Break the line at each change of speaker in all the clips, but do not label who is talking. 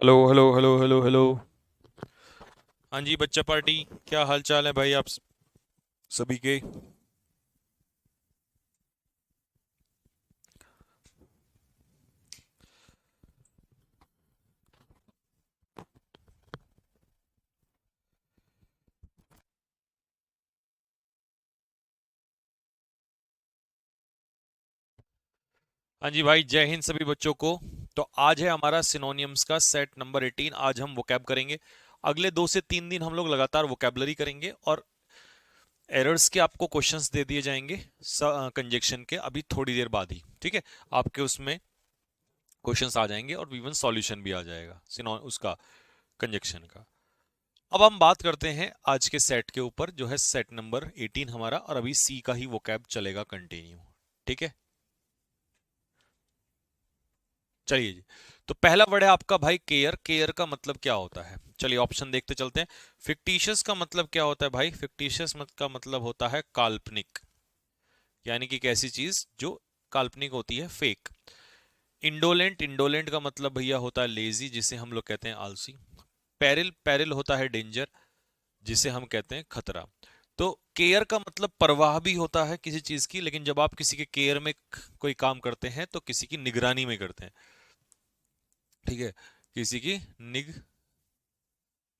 Hello hello hello hello hello. हाँ जी बच्चा party, क्या हाल चाल है भाई आप सभी के। हाँ जी भाई, जय हिंद सभी बच्चों को। तो आज है हमारा सिनोनियम्स का सेट नंबर 18। आज हम वोकैब करेंगे। अगले 2 से 3 दिन हम लोग लगातार वोकैबलरी करेंगे और एरर्स के आपको क्वेश्चंस दे दिए जाएंगे कंजक्शन के अभी थोड़ी देर बाद ही। ठीक है, आपके उसमें क्वेश्चंस आ जाएंगे और इवन सॉल्यूशन भी आ जाएगा सिनो उसका कंजक्शन का। अब हम बात करते हैं आज के सेट के ऊपर, जो है सेट नंबर 18 हमारा, और अभी सी का ही वोकैब चलेगा कंटिन्यू। ठीक है, चलिए जी। तो पहला वर्ड है आपका भाई केयर। केयर का मतलब क्या होता है, चलिए ऑप्शन देखते चलते हैं। फिक्टिशियस का मतलब क्या होता है भाई? फिक्टिशियस मत का मतलब होता है काल्पनिक, यानी कि कैसी चीज जो काल्पनिक होती है, फेक। इंडोलेंट, इंडोलेंट का मतलब भैया होता है लेजी, जिसे हम लोग कहते हैं आलसी। पेरिल, पेरिल होता है डेंजर, जिसे हम कहते हैं खतरा। तो केयर का मतलब परवाह भी होता है किसी चीज की, लेकिन जब आप किसी के केयर में कोई काम करते हैं तो किसी की निगरानी में करते हैं। ठीक है, किसी की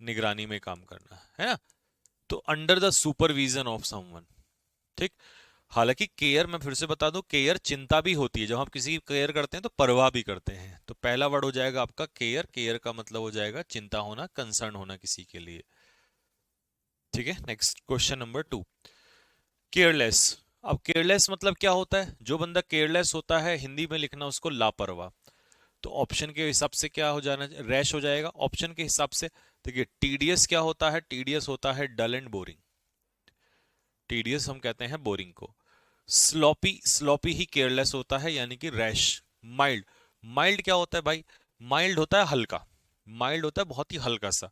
निगरानी में काम करना है ना। तो under the supervision of someone. ठीक। हालांकि केयर, मैं फिर से बता दूं, केयर चिंता भी होती है। जब हम किसी की केयर करते हैं तो परवाह भी करते हैं। तो पहला वर्ड हो जाएगा आपका केयर। केयर का मतलब हो जाएगा चिंता होना, कंसर्न होना किसी के लिए। ठीक है, नेक्स्ट क्वेश्चन नंबर 2। केयरलेस। अब केयरलेस मतलब क्या होता है? जो बंदा केयरलेस होता है, हिंदी में लिखना उसको लापरवाह। तो ऑप्शन के हिसाब से क्या हो जाना, रैश हो जाएगा ऑप्शन के हिसाब से। देखिए, टीडीएस क्या होता है? टीडीएस होता है डल एंड बोरिंग। टीडीएस हम कहते हैं बोरिंग को। स्लॉपी, स्लॉपी ही केयरलेस होता है, यानी कि रैश। माइल्ड, माइल्ड क्या होता है भाई? माइल्ड होता है हल्का। माइल्ड होता है बहुत ही हल्का सा।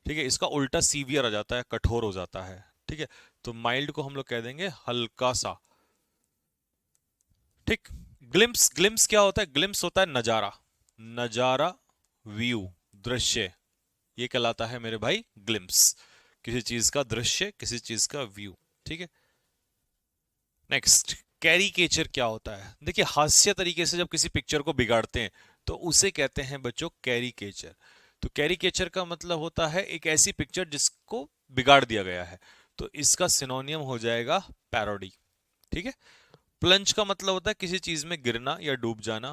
ठीक है, इसका उल्टा सीवियर आ जाता है, कठोर हो जाता है। ठीक है, तो माइल्ड को हम लोग कह देंगे हल्का सा। ठीक। ग्लिम्स, ग्लिम्स क्या होता है? ग्लिम्स होता है नजारा। नजारा, व्यू, दृश्य, ये कहलाता है मेरे भाई ग्लिम्स। किसी चीज का दृश्य, किसी चीज का व्यू। ठीक है, नेक्स्ट। कैरिकेचर क्या होता है? देखिए, हास्य तरीके से जब किसी पिक्चर को बिगाड़ते हैं तो उसे कहते हैं बच्चों कैरिकेचर। तो कैरिकेचर का मतलब होता है एक ऐसी पिक्चर जिसको बिगाड़ दिया गया है। तो इसका सिनोनियम हो जाएगा पैरोडी। ठीक है। प्लंज का मतलब होता है किसी चीज में गिरना या डूब जाना।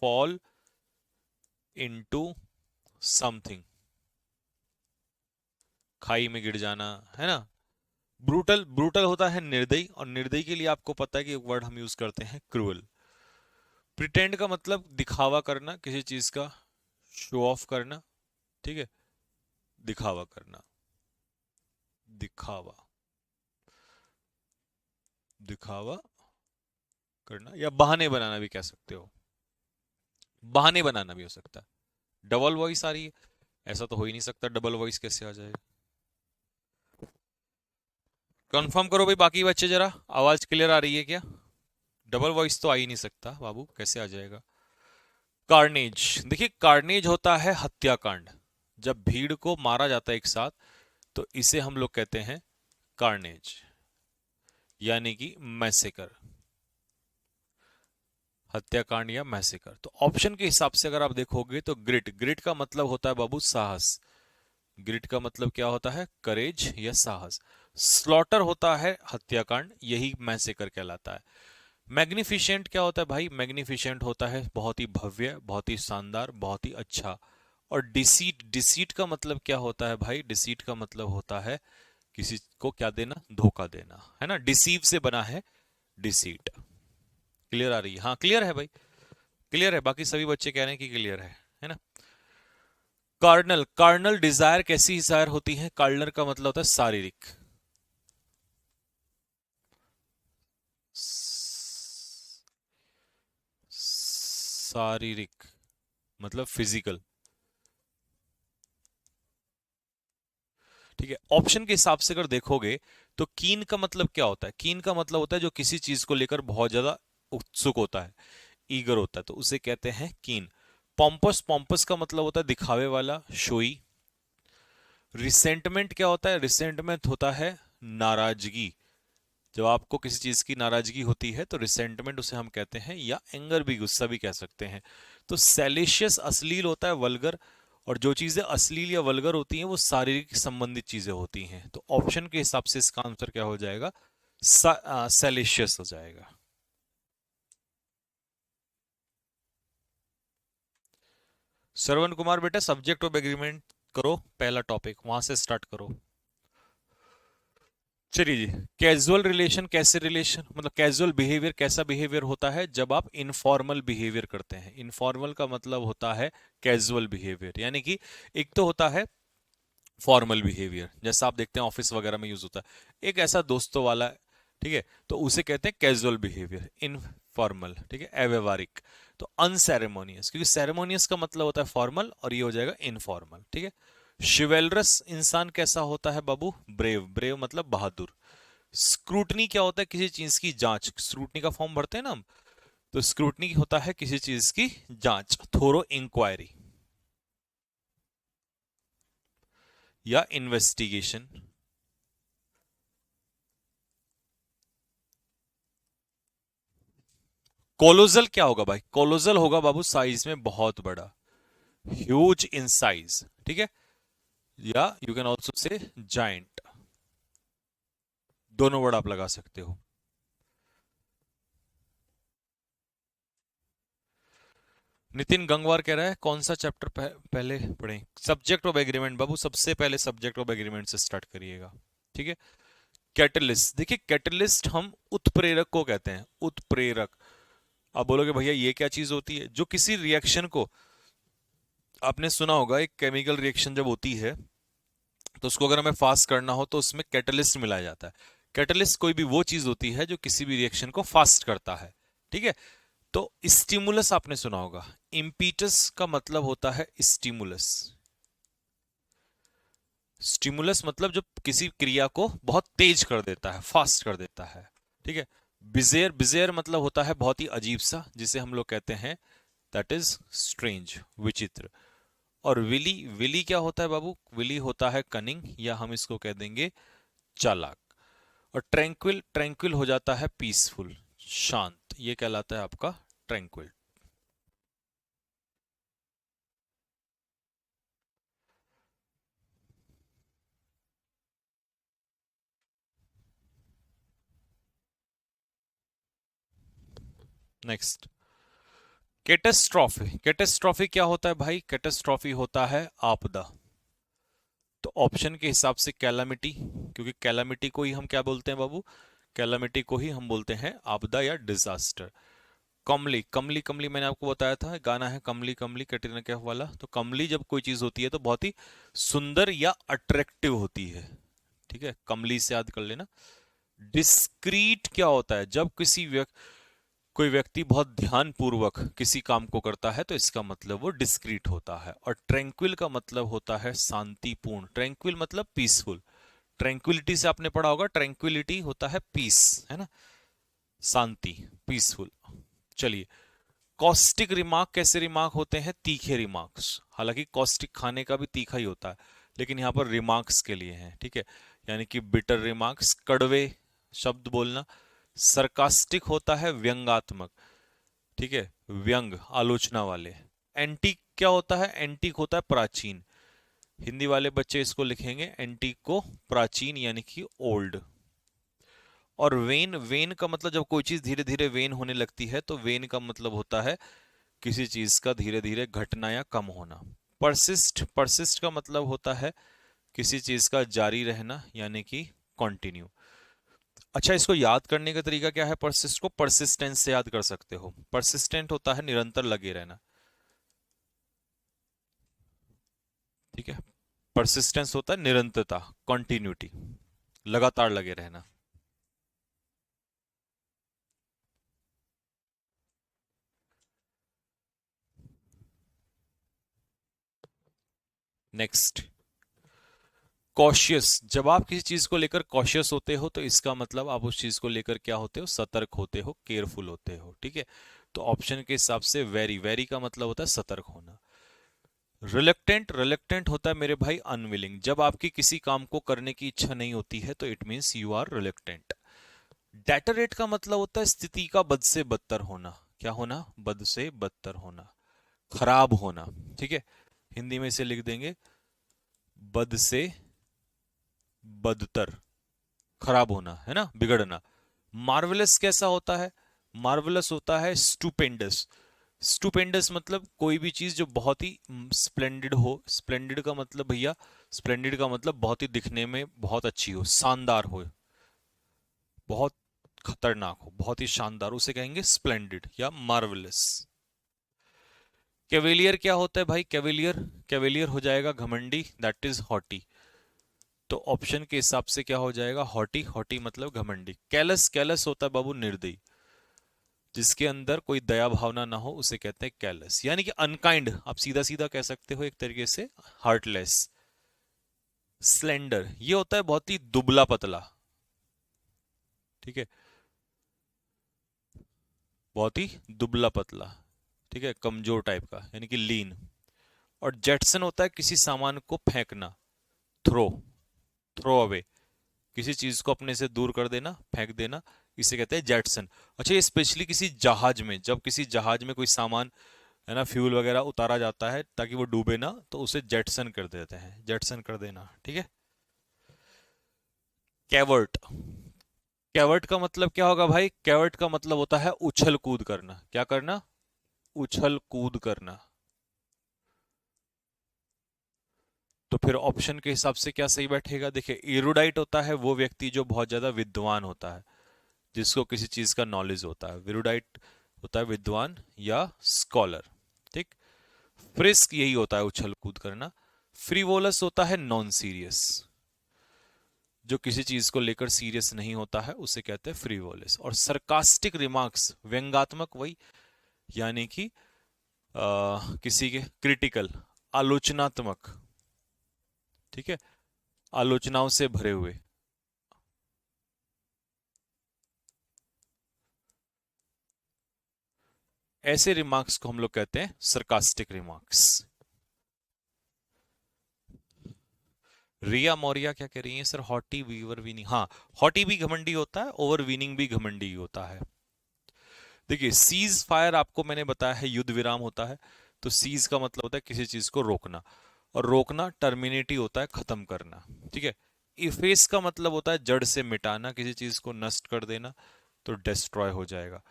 फॉल इनटू समथिंग, खाई में गिर जाना, है ना। ब्रूटल, ब्रूटल होता है निर्दयी, और निर्दयी के लिए आपको पता है कि एक वर्ड हम यूज करते हैं क्रूअल। प्रिटेंड का मतलब दिखावा करना किसी चीज का, शो ऑफ करना। ठीक है, दिखावा करना, दिखावा, दिखावा करना, या बहाने बनाना भी कह सकते हो। बहाने बनाना भी हो सकता है। डबल वॉइस आ रही है? ऐसा तो हो ही नहीं सकता, डबल वॉइस कैसे आ जाएगा? कंफर्म करो भाई बाकी बच्चे जरा, आवाज क्लियर आ रही है क्या? डबल वॉइस तो आ ही नहीं सकता बाबू, कैसे आ जाएगा? कार्नेज, देखिए कार्नेज होता है हत्याकांड। जब भीड़ को मारा जाता है एक साथ, तो इसे हम लोग कहते हैं कार्नेज, यानी कि मैसेकर। हत्याकांड या मैसेकर। तो ऑप्शन के हिसाब से अगर आप देखोगे तो ग्रिट, ग्रिट का मतलब होता है बाबू साहस। ग्रिट का मतलब क्या होता है? करेज या साहस। स्लॉटर होता है हत्याकांड, यही मैसेकर कहलाता है। मैग्निफिशेंट क्या होता है भाई? मैग्निफिशेंट होता है बहुत ही भव्य, बहुत ही शानदार, बहुत ही अच्छा। और डिसीट, डिसीट का मतलब क्या होता है भाई? डिसीट का मतलब होता है किसी को क्या देना, धोखा देना, है ना। डिसीव से बना है डिसीट। क्लियर आ रही है? हाँ क्लियर है भाई, क्लियर है। बाकी सभी बच्चे कह रहे हैं कि क्लियर है ना। कार्नल, कार्नल डिजायर कैसी डिजायर होती है? कार्नल का मतलब होता है शारीरिक। शारीरिक मतलब फिजिकल। ठीक है, ऑप्शन के हिसाब से अगर देखोगे तो कीन का मतलब क्या होता है? कीन का मतलब होता है जो किसी चीज को लेकर बहुत ज्यादा उत्सुक होता है, ईगर होता है, तो उसे कहते हैं कीन। पॉम्पस, पॉम्पस का मतलब होता है दिखावे वाला, शोई। रिसेंटमेंट क्या होता है? रिसेंटमेंट होता है नाराजगी। जब आपको किसी चीज की नाराजगी होती है तो रिसेंटमेंट उसे हम कहते हैं, या एंगर भी, गुस्सा भी कह सकते हैं। तो सैलिशियस अश्लील होता है, वल्गर। और जो चीजें अश्लील या वल्गर होती हैं वो शारीरिक संबंधित चीजें होती हैं। तो ऑप्शन के हिसाब से इसका आंसर क्या हो जाएगा? सैलिशियस हो जाएगा। श्रवण कुमार बेटा, सब्जेक्ट ऑफ एग्रीमेंट करो, पहला टॉपिक वहां से स्टार्ट करो। चलिए जी। कैजुअल रिलेशन, कैसे रिलेशन मतलब कैजुअल बिहेवियर, कैसा बिहेवियर होता है जब आप इनफॉर्मल बिहेवियर करते हैं। इनफॉर्मल का मतलब होता है कैजुअल बिहेवियर, यानी कि एक तो होता है फॉर्मल बिहेवियर, जैसा आप देखते हैं ऑफिस वगैरह में यूज होता है, एक ऐसा दोस्तों वाला, ठीक है, तो उसे कहते हैं कैजुअल बिहेवियर, इनफॉर्मल, ठीक है, अव्यवहारिक। तो अनसेरेमोनियस, क्योंकि सेरेमोनियस का मतलब होता है फॉर्मल और ये हो जाएगा इनफॉर्मल, ठीक है। शिवेलरस इंसान कैसा होता है बाबू? ब्रेव, ब्रेव मतलब बहादुर। स्क्रूटनी क्या होता है? किसी चीज की जांच, स्क्रूटनी का फॉर्म भरते हैं ना हम, तो स्क्रूटनी होता है किसी चीज की जांच, थोरो इंक्वायरी या इन्वेस्टिगेशन। कोलोजल क्या होगा भाई? कोलोजल होगा बाबू साइज में बहुत बड़ा, ह्यूज इन साइज, ठीक है, या you can also say giant, दोनों वर्ड आप लगा सकते हो। नितिन गंगवार कह रहा है कौन सा चैप्टर पहले पढ़ें? सब्जेक्ट ऑफ एग्रीमेंट बाबू, सबसे पहले सब्जेक्ट ऑफ एग्रीमेंट से स्टार्ट करिएगा, ठीक है। कैटलिस्ट, देखिए कैटलिस्ट हम उत्प्रेरक को कहते हैं, उत्प्रेरक। आप बोलोगे भैया ये क्या चीज होती है? जो किसी रिएक्शन को, आपने सुना होगा एक केमिकल रिएक्शन जब होती है तो उसको अगर हमें फास्ट करना हो तो उसमें कैटलिस्ट मिलाया जाता है। कैटलिस्ट कोई भी वो चीज होती है जो किसी भी रिएक्शन को फास्ट करता है, ठीक है। तो स्टिमुलस आपने सुना होगा, इम्पीटस का मतलब होता है स्टिमुलस। स्टिमुलस मतलब जो किसी क्रिया को बहुत तेज कर देता है, फास्ट कर देता है, ठीक है। बिजेयर, बिजेयर मतलब होता है बहुत ही अजीब सा, जिसे हम लोग कहते हैं दैट इज स्ट्रेंज, विचित्र। और विली, विली क्या होता है बाबू? विली होता है कनिंग, या हम इसको कह देंगे चालाक। और ट्रैंक्विल, ट्रैंक्विल हो जाता है पीसफुल, शांत, ये कहलाता है आपका ट्रैंक्विल। Next, catastrophe. कैटेस्ट्रॉफी क्या होता है भाई? कैटेस्ट्रॉफी होता है आपदा। तो ऑप्शन के हिसाब से कैलामिटी, क्योंकि कैलामिटी को ही हम क्या बोलते हैं बाबू? कैलामिटी को ही हम बोलते हैं आपदा या डिजास्टर। कमली, कमली, कमली मैंने आपको बताया था, गाना है कमली कमली, कैटरीना कैफ वाला। तो कमली जब कोई चीज होती है तो बहुत ही सुंदर या अट्रैक्टिव होती है, ठीक है, कमली से याद कर लेना। डिस्क्रीट क्या होता है? जब किसी कोई व्यक्ति बहुत ध्यान पूर्वक किसी काम को करता है तो इसका मतलब वो डिस्क्रीट होता है। और ट्रैंक्विल का मतलब होता है शांतिपूर्ण, ट्रैंक्विल मतलब पीसफुल। ट्रैंक्विलिटी से आपने पढ़ा होगा, ट्रैंक्विलिटी होता है पीस, है ना, शांति, पीसफुल। चलिए, कॉस्टिक रिमार्क कैसे रिमार्क होते हैं? तीखे रिमार्क्स। हालांकि कॉस्टिक खाने का भी तीखा ही होता है, लेकिन यहाँ पर रिमार्क्स के लिए हैं, ठीक है। यानी कि बिटर रिमार्क्स, कड़वे शब्द बोलना। सरकास्टिक होता है व्यंगात्मक, ठीक है, व्यंग, आलोचना वाले। एंटीक क्या होता है? एंटीक होता है प्राचीन। हिंदी वाले बच्चे इसको लिखेंगे एंटीक को प्राचीन, यानी कि ओल्ड। और वेन, वेन का मतलब जब कोई चीज धीरे धीरे वेन होने लगती है तो वेन का मतलब होता है किसी चीज का धीरे धीरे घटना या कम होना। परसिस्ट, परसिस्ट का मतलब होता है किसी चीज का जारी रहना, यानी कि कंटिन्यू। अच्छा, इसको याद करने का तरीका क्या है? परसिस्ट को परसिस्टेंस से याद कर सकते हो। परसिस्टेंट होता है निरंतर लगे रहना, ठीक है। परसिस्टेंस होता है निरंतरता, कॉन्टिन्यूटी, लगातार लगे रहना। नेक्स्ट, कॉशियस, जब आप किसी चीज को लेकर कॉशियस होते हो तो इसका मतलब आप उस चीज को लेकर क्या होते हो, सतर्क होते हो, केयरफुल होते हो, ठीक है। तो ऑप्शन के हिसाब से वेरी, वेरी का मतलब होता है सतर्क होना। रिलक्टेंट, रिलक्टेंट होता है मेरे भाई अनविलिंग, जब आपकी किसी काम को करने की इच्छा नहीं होती है तो it means you are reluctant. डेटरेट का मतलब होता है स्थिति का बद से बदतर होना, क्या होना, बद से बदतर होना, खराब होना, ठीक है। हिंदी में इसे लिख देंगे बद से बदतर, खराब होना, है ना, बिगड़ना। मार्वलस कैसा होता है, मार्वलस होता है स्टूपेंडस। स्टूपेंडस मतलब कोई भी चीज जो बहुत ही स्प्लेंडेड हो, स्प्लेंडेड का मतलब भैया, स्प्लेंडेड का मतलब बहुत ही दिखने में बहुत अच्छी हो, शानदार हो, बहुत खतरनाक हो, बहुत ही शानदार, उसे कहेंगे स्प्लेंडेड या मार्वलस। कैवेलियर क्या होता है भाई, कैवेलियर, कैवेलियर हो जाएगा घमंडी, दैट इज हॉटी। तो ऑप्शन के हिसाब से क्या हो जाएगा, हॉटी, हॉटी मतलब घमंडी। कैलस, कैलस होता है बाबू निर्दयी, जिसके अंदर कोई दया भावना ना हो उसे कहते हैं कैलस, यानी कि अनकाइंड, आप सीधा सीधा कह सकते हो एक तरीके से, हार्टलेस। स्लेंडर ये होता है बहुत ही दुबला पतला, ठीक है, बहुत ही दुबला पतला, ठीक है, कमजोर टाइप का, यानी कि लीन। और जेटसन होता है किसी सामान को फेंकना, थ्रो, थ्रो अवे, किसी चीज को अपने से दूर कर देना, फेंक देना, इसे कहते हैं जेटसन। अच्छा, ये स्पेशली किसी जहाज में, जब किसी जहाज में कोई सामान, है ना, फ्यूल वगैरह उतारा जाता है ताकि वो डूबे ना, तो उसे जेटसन कर देते हैं, जेटसन कर देना, ठीक है। कैवर्ट, कैवर्ट का मतलब क्या होगा भाई, कैवर्ट का मतलब होता है उछल कूद करना, क्या करना, उछल कूद करना। तो फिर ऑप्शन के हिसाब से क्या सही बैठेगा, देखिए एरुडाइट होता है वो व्यक्ति जो बहुत ज्यादा विद्वान होता है, जिसको किसी चीज का नॉलेज होता है, विरुडाइट होता है विद्वान या स्कॉलर, ठीक। फ्रिस्क यही होता है उछल कूद करना। फ्रीवोलस होता है नॉन सीरियस, जो किसी चीज को लेकर सीरियस नहीं होता है उसे कहते हैं फ्रीवोलस। और सरकास्टिक रिमार्क्स, व्यंगात्मक, वही यानी कि किसी के क्रिटिकल, आलोचनात्मक, ठीक है, आलोचनाओं से भरे हुए, ऐसे रिमार्क्स को हम लोग कहते हैं सरकास्टिक रिमार्क्स। रिया मौर्या क्या कह रही है सर, हॉटी वीवर वीनिंग, हाँ, हॉटी भी घमंडी होता है, ओवर वीनिंग भी घमंडी होता है। देखिए सीज फायर आपको मैंने बताया है युद्ध विराम होता है, तो सीज का मतलब होता है किसी चीज को रोकना, और रोकना टर्मिनेटी होता है खत्म करना, ठीक है। इफेस का मतलब होता है जड़ से मिटाना, किसी चीज को नष्ट कर देना, तो डिस्ट्रॉय हो जाएगा।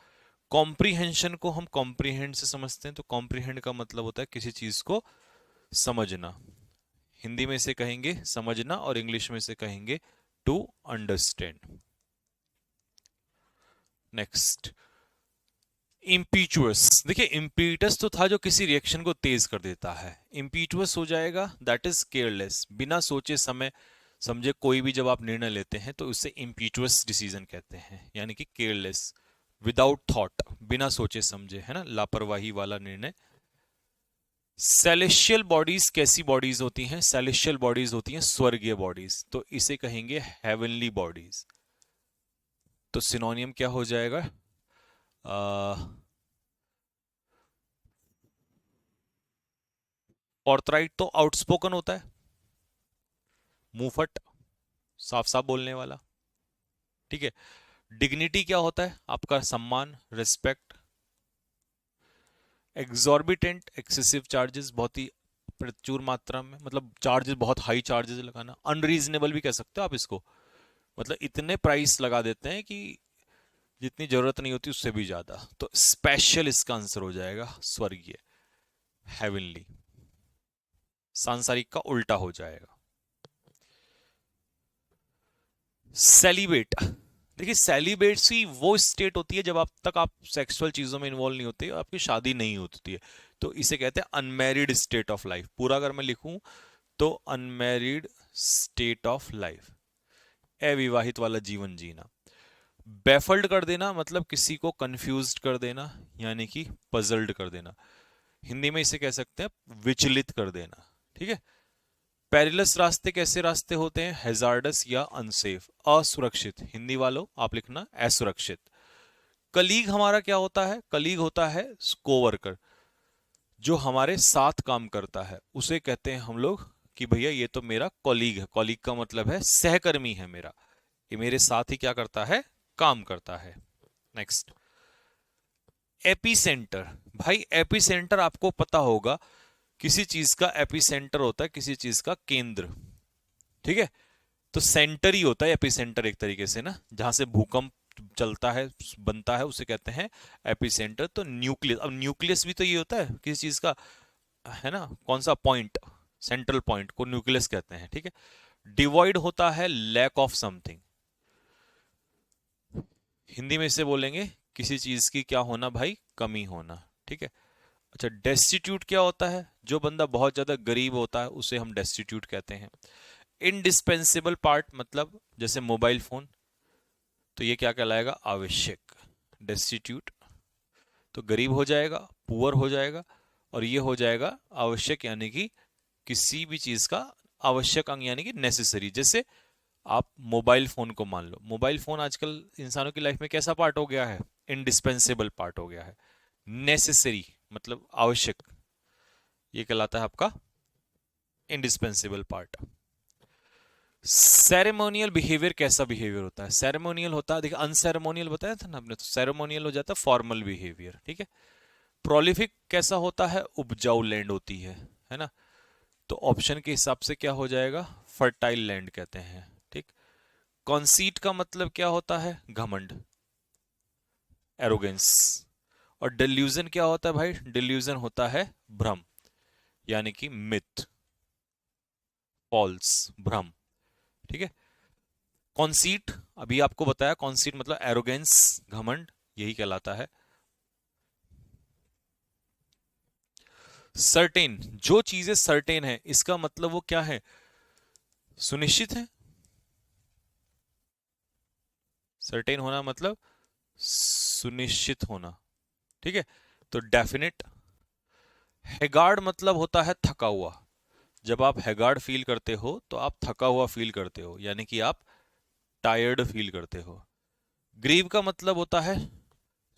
कॉम्प्रीहेंशन को हम कॉम्प्रीहेंड से समझते हैं, तो कॉम्प्रीहेंड का मतलब होता है किसी चीज को समझना, हिंदी में से कहेंगे समझना और इंग्लिश में से कहेंगे टू अंडरस्टैंड। नेक्स्ट, इम्पीचुअस, देखिए इम्पीटस तो था जो किसी रिएक्शन को तेज कर देता है, इम्पीचुअस हो जाएगा दैट इज केयरलेस, बिना सोचे समय समझे कोई भी जब आप निर्णय लेते हैं तो उससे इम्पीचुअस डिसीजन कहते हैं, यानी कि केयरलेस, विदाउट थॉट, बिना सोचे समझे, है ना, लापरवाही वाला निर्णय। सेलेशियल बॉडीज कैसी बॉडीज होती हैं, सेलेशियल बॉडीज होती हैं स्वर्गीय बॉडीज, तो इसे कहेंगे हेवनली बॉडीज। तो सिनोनियम क्या हो जाएगा, ऑर्थराइट तो आउटस्पोकन होता है, मुंहफट, साफ साफ बोलने वाला, ठीक है। डिग्निटी क्या होता है, आपका सम्मान, रिस्पेक्ट। एग्जॉर्बिटेंट, एक्सेसिव चार्जेस, बहुत ही प्रचुर मात्रा में, मतलब चार्जेस, बहुत हाई चार्जेस लगाना। अनरीजनेबल भी कह सकते हो आप इसको, मतलब इतने प्राइस लगा देते हैं कि जितनी जरूरत नहीं होती उससे भी ज्यादा। तो स्पेशल इसका आंसर हो जाएगा स्वर्गीय, हेवनली, सांसारिक का उल्टा हो जाएगा। सेलिब्रेट, देखिए सेलिब्रेसी वो स्टेट होती है जब आप तक आप सेक्सुअल चीजों में इन्वॉल्व नहीं होते, आपकी शादी नहीं होती है, तो इसे कहते हैं अनमैरिड स्टेट ऑफ लाइफ। पूरा अगर मैं लिखूं तो अनमैरिड स्टेट ऑफ लाइफ, अविवाहित वाला जीवन जीना। बेफल्ड कर देना मतलब किसी को कंफ्यूज्ड कर देना, यानी कि पजल्ड कर देना, हिंदी में इसे कह सकते हैं विचलित कर देना, ठीक है। पेरिलस रास्ते कैसे रास्ते होते हैं? हैजार्डस या अनसेफ, असुरक्षित। हिंदी वालों आप लिखना असुरक्षित। कलीग हमारा क्या होता है? कलीग होता है कोवर्कर, जो हमारे साथ काम करता है, उसे कहते हैं हम लोग कि भैया ये तो मेरा कॉलीग है। कॉलीग का मतलब है सहकर्मी है मेरा, ये मेरे साथ ही क्या करता है? काम करता है। Next, epicentre. भाई एपीसेंटर आपको पता होगा, किसी चीज का एपीसेंटर होता है किसी चीज का केंद्र, ठीक है? तो सेंटर ही होता है एपीसेंटर एक तरीके से ना, जहां से भूकंप चलता है बनता है उसे कहते हैं एपीसेंटर। तो न्यूक्लियस, अब न्यूक्लियस भी तो ये होता है किसी चीज का, है ना? कौन सा पॉइंट? सेंट्रल पॉइंट को न्यूक्लियस कहते हैं, ठीक है? डिवॉइड होता है लैक ऑफ समथिंग, हिंदी में इसे बोलेंगे किसी चीज की क्या होना भाई? कमी होना, ठीक है? अच्छा, डेस्टिट्यूट क्या होता है? जो बंदा बहुत ज्यादा गरीब होता है उसे हम डेस्टिट्यूट कहते हैं। इनडिस्पेंसेबल पार्ट मतलब जैसे मोबाइल फोन, तो ये क्या कहलाएगा? आवश्यक। डेस्टिट्यूट तो गरीब हो जाएगा, पुअर हो जाएगा, और ये हो जाएगा आवश्यक, यानी कि किसी भी चीज का आवश्यक अंग, यानी कि नेसेसरी। जैसे आप मोबाइल फोन को मान लो, मोबाइल फोन आजकल इंसानों की लाइफ में कैसा पार्ट हो गया है? इनडिस्पेंसेबल पार्ट हो गया है। नेसेसरी मतलब आवश्यक, ये कहलाता है आपका इंडिस्पेंसेबल पार्ट। सेरेमोनियल बिहेवियर कैसा बिहेवियर होता है? सेरेमोनियल होता है, देखिए अनसेरेमोनियल बताया था ना आपने, तो सेरेमोनियल हो जाता है फॉर्मल बिहेवियर, ठीक है? प्रोलिफिक कैसा होता है? उपजाऊ लैंड होती है ना? तो ऑप्शन के हिसाब से क्या हो जाएगा? फर्टाइल लैंड कहते हैं, ठीक? कॉन्सीट का मतलब क्या होता है? घमंड, एरोगेंस। और डिल्यूजन क्या होता है भाई? डिल्यूजन होता है भ्रम, यानी कि मिथ, फॉल्स, भ्रम, ठीक है? कॉन्सीट अभी आपको बताया, कॉन्सीट मतलब एरोगेंस, घमंड, यही कहलाता है। सर्टेन, जो चीजें सर्टेन है इसका मतलब वो क्या है? सुनिश्चित है। सर्टेन होना मतलब सुनिश्चित होना, ठीक है? तो डेफिनेट। हैगार्ड मतलब होता है थका हुआ, जब आप हैगार्ड फील करते हो तो आप थका हुआ फील करते हो, यानी कि आप टायर्ड फील करते हो। ग्रीव का मतलब होता है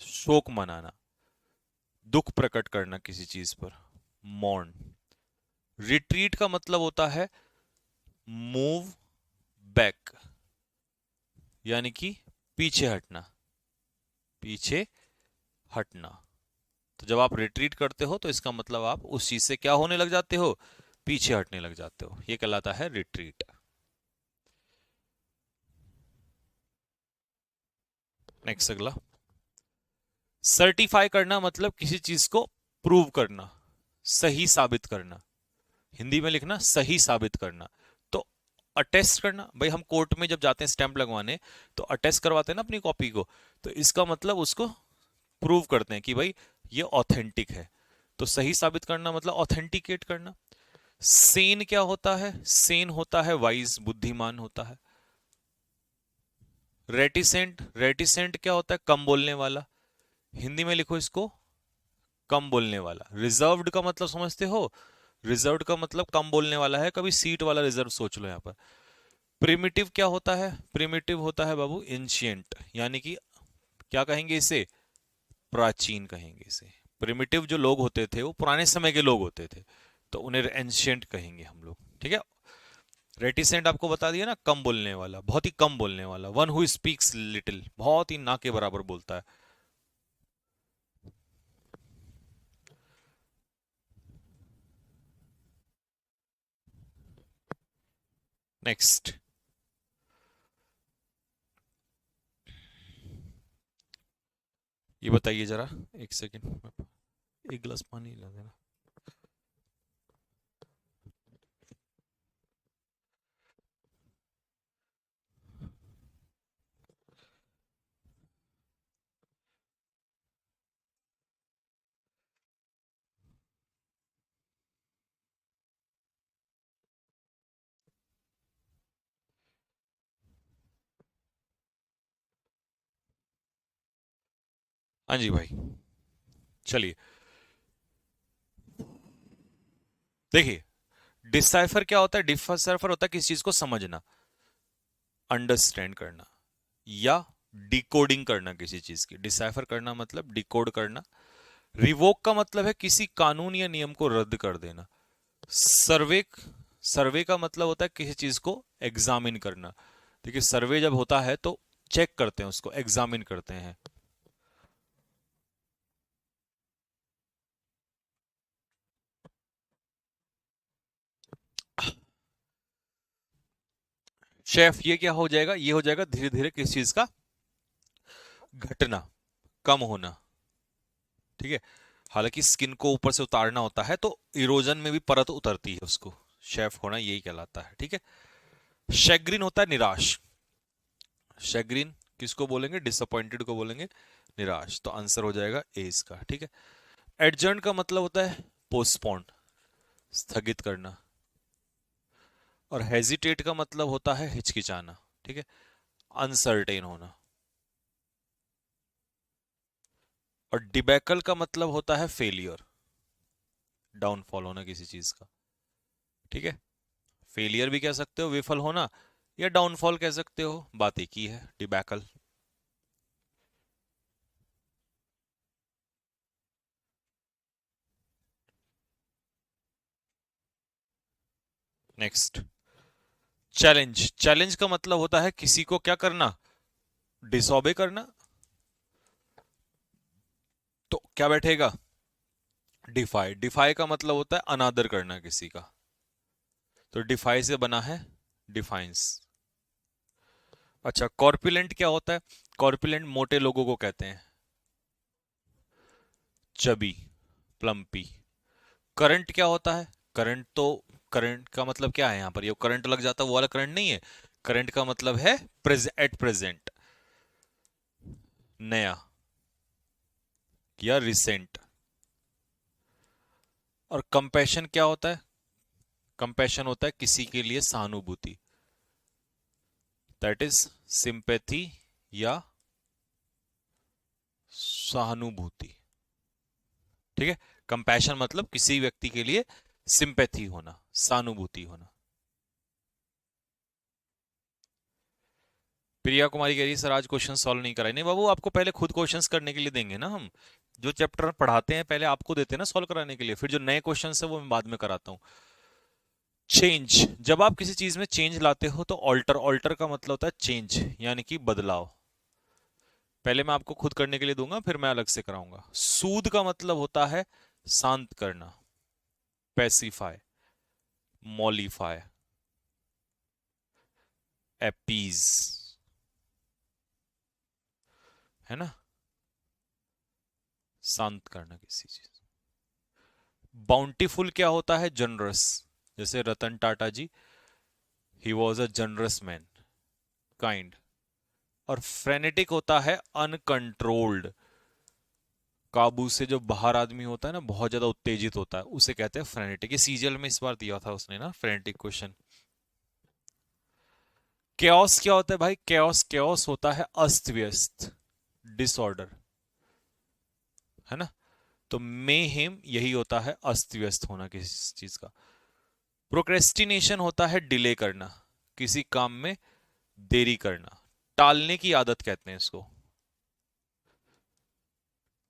शोक मनाना, दुख प्रकट करना किसी चीज पर, मौन। रिट्रीट का मतलब होता है मूव बैक, यानी कि पीछे हटना, पीछे हटना। तो जब आप रिट्रीट करते हो तो इसका मतलब आप उस चीज से क्या होने लग जाते हो? पीछे हटने लग जाते हो, ये कहलाता है रिट्रीट। नेक्स्ट अगला, सर्टिफाई करना मतलब किसी चीज को प्रूव करना, सही साबित करना। हिंदी में लिखना सही साबित करना। तो अटेस्ट करना, भाई हम कोर्ट में जब जाते हैं स्टैंप लगवाने, तो अटेस्ट करवाते हैं ना अपनी कॉपी को, तो इसका मतलब उसको प्रूव करते हैं कि भाई ये ऑथेंटिक है। तो सही साबित करना मतलब ऑथेंटिकेट करना। सेन क्या होता है? सेन होता है वाइज, बुद्धिमान होता है। रेटिसेंट, रेटिसेंट क्या होता है? कम बोलने वाला, हिंदी में लिखो इसको कम बोलने वाला। रिजर्व्ड का मतलब समझते हो? रिजर्व्ड का मतलब कम बोलने वाला है, कभी सीट वाला रिजर्व सोच लो यहां पर। प्रिमिटिव क्या होता है? प्रिमिटिव होता है बाबू एंशियंट, यानी कि क्या कहेंगे इसे? प्राचीन कहेंगे इसे। प्रिमिटिव जो लोग होते थे वो पुराने समय के लोग होते थे, तो उन्हें एंशियंट कहेंगे हम लोग, ठीक है? रेटिसेंट आपको बता दिया ना, कम बोलने वाला, बहुत ही कम बोलने वाला। वन हु स्पीक्स लिटिल, बहुत ही ना के बराबर बोलता है। नेक्स्ट, ये बताइए जरा, एक सेकेंड, एक गिलास पानी ला देना। हाँ जी भाई, चलिए देखिए, डिसाइफर क्या होता है? डिसाइफर होता है किसी चीज को समझना, अंडरस्टैंड करना, या डिकोडिंग करना किसी चीज की। डिसाइफर करना मतलब डिकोड करना। रिवोक का मतलब है किसी कानून या नियम को रद्द कर देना। सर्वे, सर्वे का मतलब होता है किसी चीज को एग्जामिन करना। देखिए सर्वे जब होता है तो चेक करते हैं उसको, एग्जामिन करते हैं। शेफ, ये क्या हो जाएगा? ये हो जाएगा धीरे धीरे किसी चीज का घटना, कम होना। ठीक है, हालांकि स्किन को ऊपर से उतारना होता है तो इरोजन में भी परत उतरती है, उसको शेफ होना यही कहलाता है। ठीक है, शैग्रीन होता है निराश। शैग्रीन किसको बोलेंगे? डिसअपॉइंटेड को बोलेंगे निराश। तो आंसर हो जाएगा ए इसका। ठीक है, एडजर्न का मतलब होता है पोस्टपोन, स्थगित करना। और हेजिटेट का मतलब होता है हिचकिचाना। ठीक है, अनसर्टेन होना। और डिबैकल का मतलब होता है फेलियर, डाउनफॉल होना किसी चीज का। ठीक है, फेलियर भी कह सकते हो, विफल होना, या डाउनफॉल कह सकते हो, बात एक ही है, डिबैकल। Next, challenge. चैलेंज का मतलब होता है किसी को क्या करना? डिसऑबे करना। तो क्या बैठेगा? डिफाई। डिफाई का मतलब होता है अनादर करना किसी का। तो डिफाई से बना है डिफाइंस। अच्छा, कॉर्पुलेंट क्या होता है? कॉर्पुलेंट मोटे लोगों को कहते हैं, चबी, प्लम्पी। करंट क्या होता है? करंट तो, करंट का मतलब क्या है? यहां पर ये करंट लग जाता है वो वाला करंट नहीं है। करंट का मतलब है एट प्रेजेंट, नया या रिसेंट। और कंपैशन क्या होता है? कंपैशन होता है किसी के लिए सहानुभूति, दैट इज सिंपैथी या सहानुभूति। ठीक है, कंपैशन मतलब किसी व्यक्ति के लिए सिंपैथी होना, सहानुभूति होना। प्रिया कुमारी कह रही है सर आज क्वेश्चन सॉल्व नहीं कराए। नहीं बाबू, आपको पहले खुद क्वेश्चंस करने के लिए देंगे ना हम। जो चैप्टर पढ़ाते हैं पहले आपको देते हैं ना सॉल्व कराने के लिए, फिर जो नए क्वेश्चंस है वो मैं बाद में कराता हूँ। चेंज, जब आप किसी चीज में चेंज लाते हो तो ऑल्टर, ऑल्टर का मतलब होता है चेंज यानी कि बदलाव। पहले मैं आपको खुद करने के लिए दूंगा, फिर मैं अलग से कराऊंगा। सूद का मतलब होता है शांत करना, पैसिफाई, मॉलिफाई, एपीज, है ना, शांत करना किसी चीज। बाउंटीफुल क्या होता है? जनरस। जैसे Ratan Tata ji, he was a generous man, kind. और फ्रेनेटिक होता है अनकंट्रोल्ड, काबू से जो बाहर आदमी होता है ना, बहुत ज्यादा उत्तेजित होता है, उसे कहते हैं फ्रेनेटिक। ये सीजीएल में इस बार दिया था उसने ना फ्रेनेटिक क्वेश्चन। केओस क्या होता है भाई? केओस, केओस होता है अस्त व्यस्त, डिसऑर्डर, है ना। तो मेहिम यही होता है अस्त व्यस्त होना किसी चीज का। प्रोक्रेस्टिनेशन होता है डिले करना, किसी काम में देरी करना, टालने की आदत कहते हैं इसको।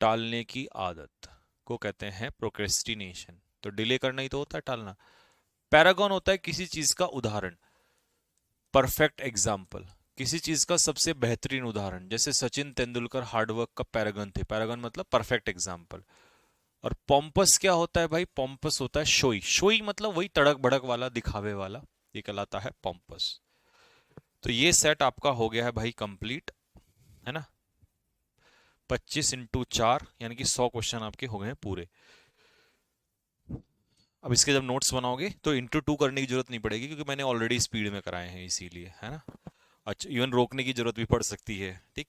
टालने की आदत को कहते हैं प्रोक्रेस्टिनेशन। तो डिले करना ही तो होता है टालना। पैरागन होता है किसी चीज का उदाहरण, परफेक्ट एग्जाम्पल, किसी चीज का सबसे बेहतरीन उदाहरण। जैसे सचिन तेंदुलकर हार्डवर्क का पैरागन थे, पैरागन मतलब परफेक्ट एग्जाम्पल। और पॉम्पस क्या होता है भाई? पॉम्पस होता है शोई, शोई मतलब वही तड़क भड़क वाला, दिखावे वाला, ये कहलाता है पॉम्पस। तो ये सेट आपका हो गया है भाई कंप्लीट, है ना। 25 × 4 यानी कि 100 क्वेश्चन आपके हो गए हैं पूरे। अब इसके जब नोट्स बनाओगे तो × 2 करने की जरूरत नहीं पड़ेगी, क्योंकि मैंने ऑलरेडी स्पीड में कराए हैं इसीलिए, है ना। अच्छा, इवन रोकने की जरूरत भी पड़ सकती है, ठीक।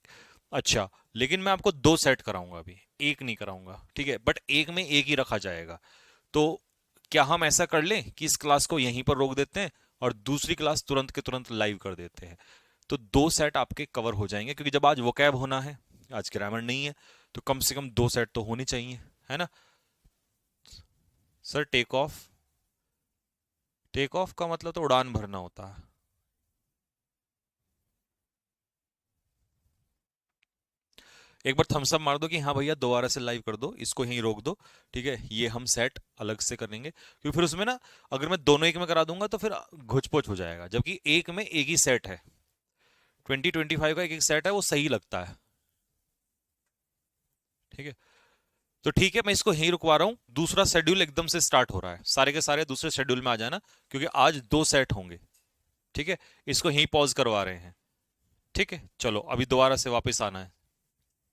अच्छा, लेकिन मैं आपको 2 सेट कराऊंगा अभी, एक नहीं कराऊंगा, ठीक है। बट एक में एक ही रखा जाएगा। तो क्या हम ऐसा कर लें कि इस क्लास को यहीं पर रोक देते हैं और दूसरी क्लास तुरंत के तुरंत लाइव कर देते हैं? तो 2 सेट आपके कवर हो जाएंगे, क्योंकि जब आज वोकैब होना है, आज ग्रामर नहीं है, तो कम से कम 2 सेट तो होने चाहिए, है ना। Sir take off, take off का मतलब तो उड़ान भरना होता है। एक बार थम्स अप मार दो कि हाँ भैया दोबारा से लाइव कर दो, इसको यहीं रोक दो। ठीक है, ये हम सेट अलग से करेंगे, क्योंकि फिर उसमें ना, अगर मैं दोनों एक में करा दूंगा तो फिर घुचपोच हो जाएगा, जबकि एक में एक ही सेट है, 2025 का एक एक सेट है, वो सही लगता है। ठीक है, तो ठीक है, मैं इसको यहीं रुकवा रहा हूँ, दूसरा शेड्यूल एकदम से स्टार्ट हो रहा है, सारे के सारे दूसरे शेड्यूल में आ जाना, क्योंकि आज दो सेट होंगे। ठीक है, इसको यहीं पॉज करवा रहे हैं। ठीक है, चलो अभी दोबारा से वापस आना है।